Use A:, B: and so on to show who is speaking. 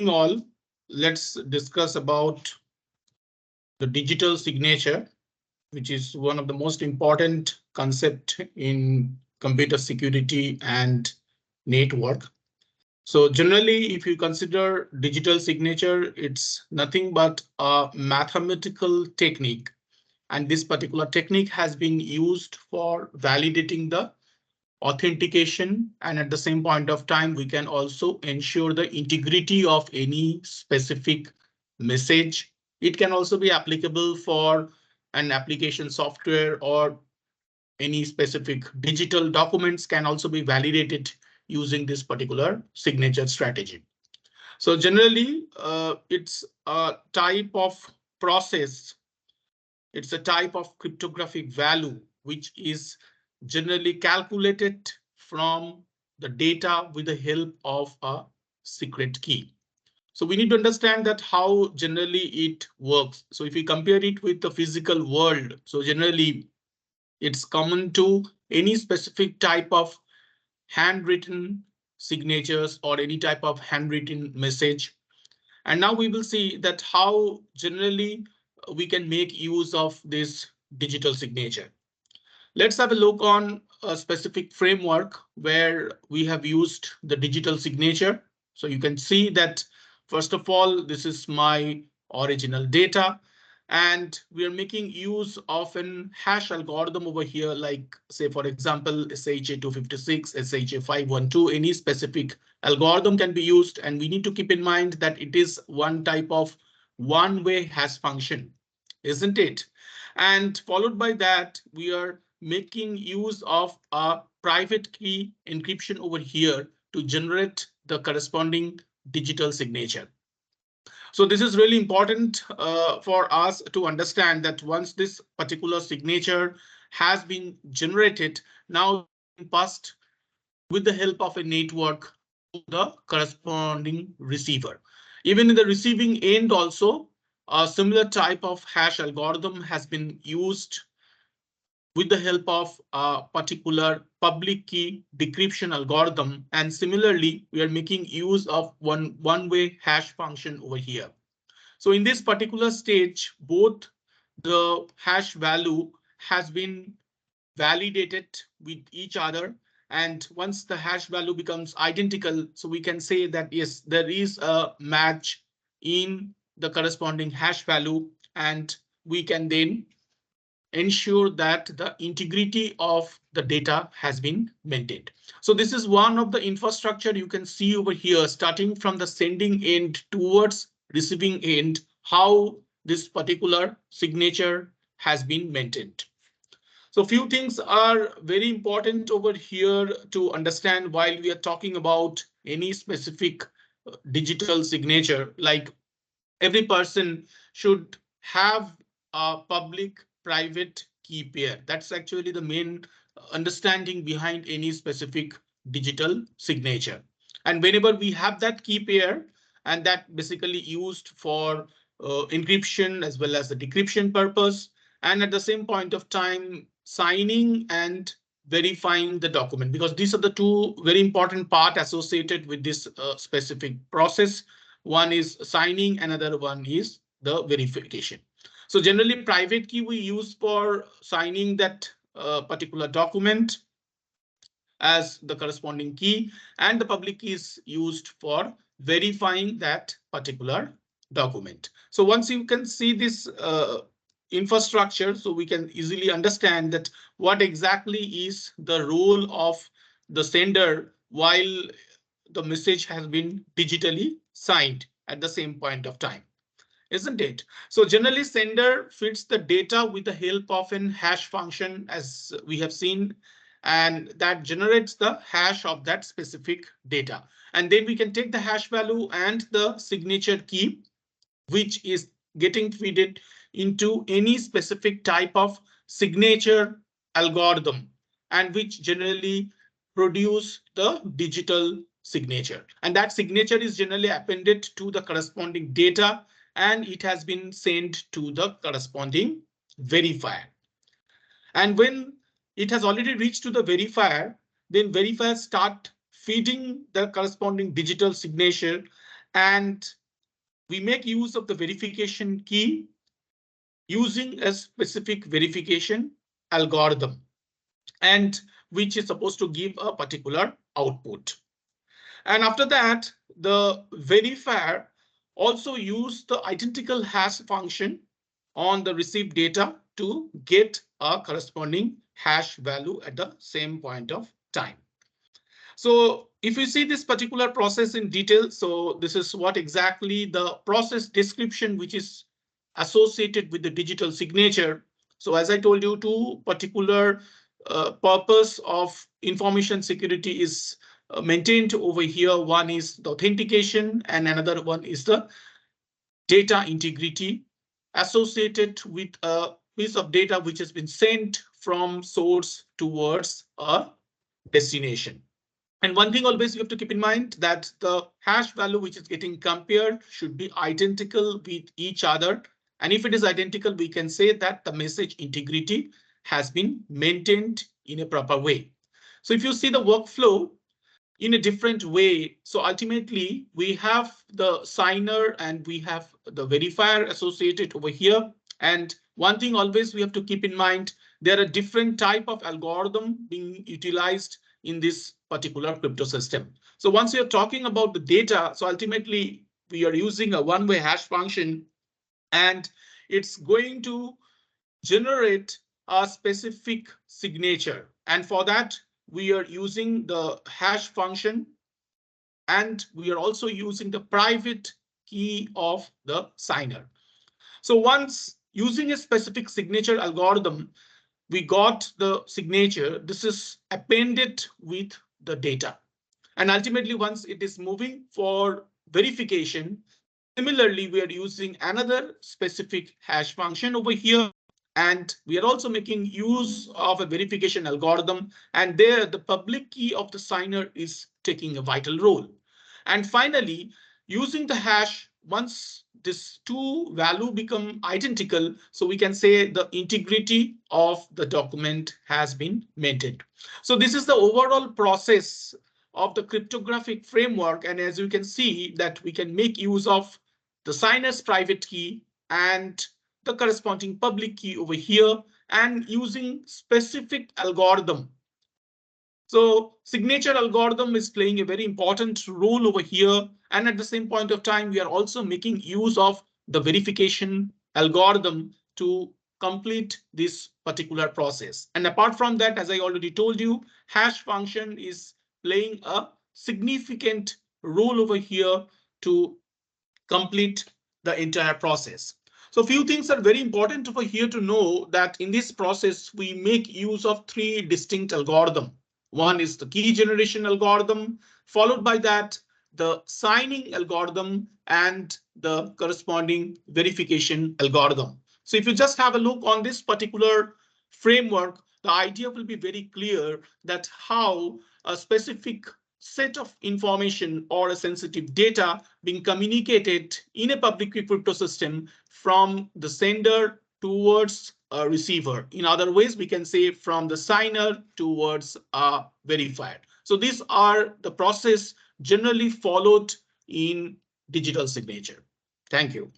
A: all, let's discuss about the digital signature, which is one of the most important concept in computer security and network. So generally, if you consider digital signature, it's nothing but a mathematical technique. And this particular technique has been used for validating the authentication. And at the same point of time, we can also ensure the integrity of any specific message. It can also be applicable for an application software, or any specific digital documents can also be validated using this particular signature strategy. So generally, it's a type of process. It's a type of cryptographic value which is generally calculated from the data with the help of a secret key. So we need to understand that how generally it works. So if we compare it with the physical world, so generally it's common to any specific type of handwritten signatures or any type of handwritten message. And now we will see that how generally we can make use of this digital signature. Let's have a look on a specific framework where we have used the digital signature. So you can see that, first of all, this is my original data. And we are making use of an hash algorithm over here, like say, for example, SHA-256, SHA-512, any specific algorithm can be used. And we need to keep in mind that it is one type of one-way hash function, isn't it? And followed by that, we are making use of a private key encryption over here to generate the corresponding digital signature. So this is really important for us to understand that once this particular signature has been generated, now passed with the help of a network to the corresponding receiver. Even in the receiving end also, a similar type of hash algorithm has been used with the help of a particular public key decryption algorithm. And similarly, we are making use of one-way hash function over here. So in this particular stage, both the hash value has been validated with each other. And once the hash value becomes identical, so we can say that yes, there is a match in the corresponding hash value, and we can then ensure that the integrity of the data has been maintained. So this is one of the infrastructure you can see over here, starting from the sending end towards receiving end, how this particular signature has been maintained. So few things are very important over here to understand while we are talking about any specific digital signature. Like, every person should have a public private key pair. That's actually the main understanding behind any specific digital signature. And whenever we have that key pair, and that basically used for encryption as well as the decryption purpose, and at the same point of time signing and verifying the document, because these are the two very important part associated with this specific process. One is signing, another one is the verification. So generally private key we use for signing that particular document as the corresponding key, and the public key is used for verifying that particular document. So once you can see this infrastructure, so we can easily understand that what exactly is the role of the sender while the message has been digitally signed at the same point of time, isn't it? So generally sender feeds the data with the help of an hash function, as we have seen, and that generates the hash of that specific data. And then we can take the hash value and the signature key, which is getting fed into any specific type of signature algorithm, and which generally produce the digital signature. And that signature is generally appended to the corresponding data, and it has been sent to the corresponding verifier. And when it has already reached to the verifier, then verifiers start feeding the corresponding digital signature, and we make use of the verification key using a specific verification algorithm, and which is supposed to give a particular output. And after that, the verifier also use the identical hash function on the received data to get a corresponding hash value at the same point of time. So if you see this particular process in detail, so this is what exactly the process description which is associated with the digital signature. So as I told you, two particular purpose of information security is maintained over here. One is the authentication and another one is the data integrity associated with a piece of data which has been sent from source towards a destination. And one thing always you have to keep in mind that the hash value which is getting compared should be identical with each other. And if it is identical, we can say that the message integrity has been maintained in a proper way. So if you see the workflow in a different way, so ultimately we have the signer and we have the verifier associated over here. And one thing always we have to keep in mind, there are different type of algorithm being utilized in this particular crypto system. So once you're talking about the data, so ultimately we are using a one-way hash function, and it's going to generate a specific signature. And for that, we are using the hash function, and we are also using the private key of the signer. So once using a specific signature algorithm, we got the signature. This is appended with the data. And ultimately, once it is moving for verification, similarly, we are using another specific hash function over here. And we are also making use of a verification algorithm. And there, the public key of the signer is taking a vital role. And finally, using the hash, once this two value become identical, so we can say the integrity of the document has been maintained. So this is the overall process of the cryptographic framework. And as you can see that we can make use of the signer's private key and the corresponding public key over here, and using specific algorithm. So signature algorithm is playing a very important role over here. And at the same point of time, we are also making use of the verification algorithm to complete this particular process. And apart from that, as I already told you, hash function is playing a significant role over here to complete the entire process. So a few things are very important over here to know that in this process, we make use of three distinct algorithms. One is the key generation algorithm, followed by that, the signing algorithm and the corresponding verification algorithm. So if you just have a look on this particular framework, the idea will be very clear that how a specific set of information or a sensitive data being communicated in a public key crypto system from the sender towards a receiver. In other ways, we can say from the signer towards a verifier. So these are the process generally followed in digital signature. Thank you.